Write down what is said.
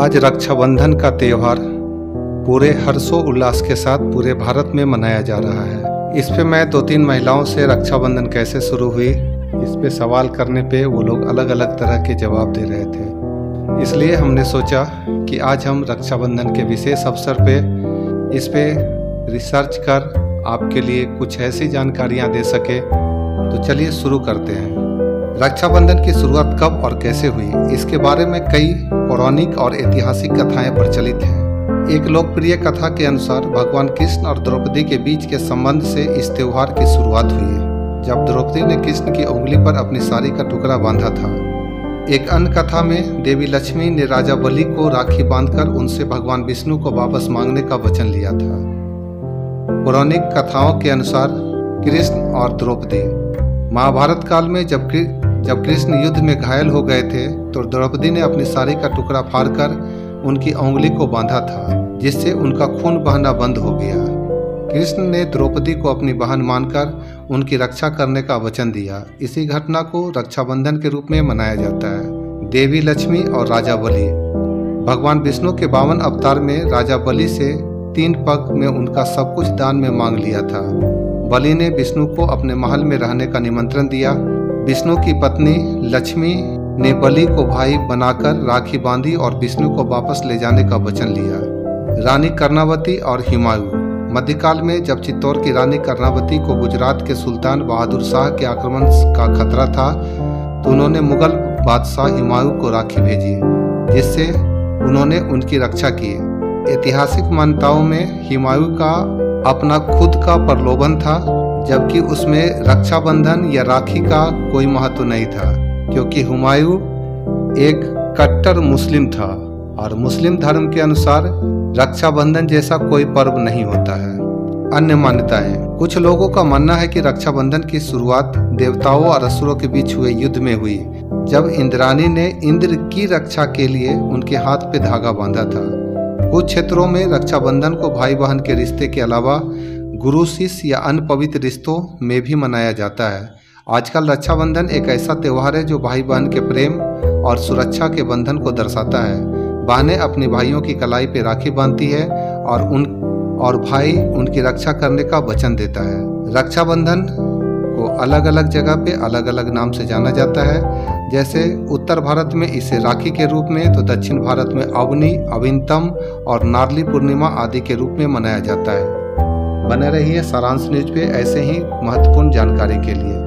आज रक्षाबंधन का त्यौहार पूरे हर्षोल्लास के साथ पूरे भारत में मनाया जा रहा है। इस पे मैं 2-3 महिलाओं से रक्षाबंधन कैसे शुरू हुई इस पे सवाल करने पे वो लोग अलग अलग तरह के जवाब दे रहे थे। इसलिए हमने सोचा कि आज हम रक्षाबंधन के विशेष अवसर पे इस पे रिसर्च कर आपके लिए कुछ ऐसी जानकारियाँ दे सके। तो चलिए शुरू करते हैं। रक्षाबंधन की शुरुआत कब और कैसे हुई, इसके बारे में कई पौराणिक और ऐतिहासिक कथाएं प्रचलित हैं। एक लोकप्रिय कथा के अनुसार भगवान कृष्ण और द्रौपदी के बीच के संबंध से इस त्योहार की शुरुआत हुई है, जब द्रौपदी ने कृष्ण की उंगली पर अपनी साड़ी का टुकड़ा बांधा था। एक अन्य कथा में देवी लक्ष्मी ने राजा बलि को राखी बांधकर उनसे भगवान विष्णु को वापस मांगने का वचन लिया था। पौराणिक कथाओं के अनुसार कृष्ण और द्रौपदी महाभारत काल में जब कृष्ण युद्ध में घायल हो गए थे तो द्रौपदी ने अपनी साड़ी का टुकड़ा फाड़कर उनकी उंगली को बांधा था, जिससे उनका खून बहना बंद हो गया। कृष्ण ने द्रौपदी को अपनी बहन मानकर उनकी रक्षा करने का वचन दिया। इसी घटना को रक्षाबंधन के रूप में मनाया जाता है। देवी लक्ष्मी और राजा बलि। भगवान विष्णु के 52 अवतार में राजा बलि से 3 पग में उनका सब कुछ दान में मांग लिया था। बलि ने विष्णु को अपने महल में रहने का निमंत्रण दिया। विष्णु की पत्नी लक्ष्मी ने बलि को भाई बनाकर राखी बांधी और विष्णु को वापस ले जाने का वचन लिया। रानी कर्णावती और हुमायूं। मध्यकाल में जब चित्तौड़ की रानी कर्णावती को गुजरात के सुल्तान बहादुर शाह के आक्रमण का खतरा था तो उन्होंने मुगल बादशाह हुमायूं को राखी भेजी, जिससे उन्होंने उनकी रक्षा की। ऐतिहासिक मान्यताओं में हुमायूं का अपना खुद का प्रलोभन था, जबकि उसमें रक्षाबंधन या राखी का कोई महत्व नहीं था, क्योंकि हुमायूं एक कट्टर मुस्लिम था और मुस्लिम धर्म के अनुसार रक्षाबंधन जैसा कोई पर्व नहीं होता है। अन्य मान्यताएं। कुछ लोगों का मानना है कि रक्षाबंधन की शुरुआत देवताओं और असुरों के बीच हुए युद्ध में हुई, जब इंद्राणी ने इंद्र की रक्षा के लिए उनके हाथ पे धागा बांधा था। कुछ क्षेत्रों में रक्षाबंधन को भाई बहन के रिश्ते के अलावा गुरु शिष्य या अन्य पवित्र रिश्तों में भी मनाया जाता है। आजकल रक्षाबंधन एक ऐसा त्यौहार है जो भाई बहन के प्रेम और सुरक्षा के बंधन को दर्शाता है। बहनें अपने भाइयों की कलाई पे राखी बांधती है और भाई उनकी रक्षा करने का वचन देता है। रक्षाबंधन को अलग अलग जगह पे अलग अलग नाम से जाना जाता है। जैसे उत्तर भारत में इसे राखी के रूप में, तो दक्षिण भारत में अवनी, अविंतम और नारली पूर्णिमा आदि के रूप में मनाया जाता है। बने रहिए सारांश न्यूज पे ऐसे ही महत्वपूर्ण जानकारी के लिए।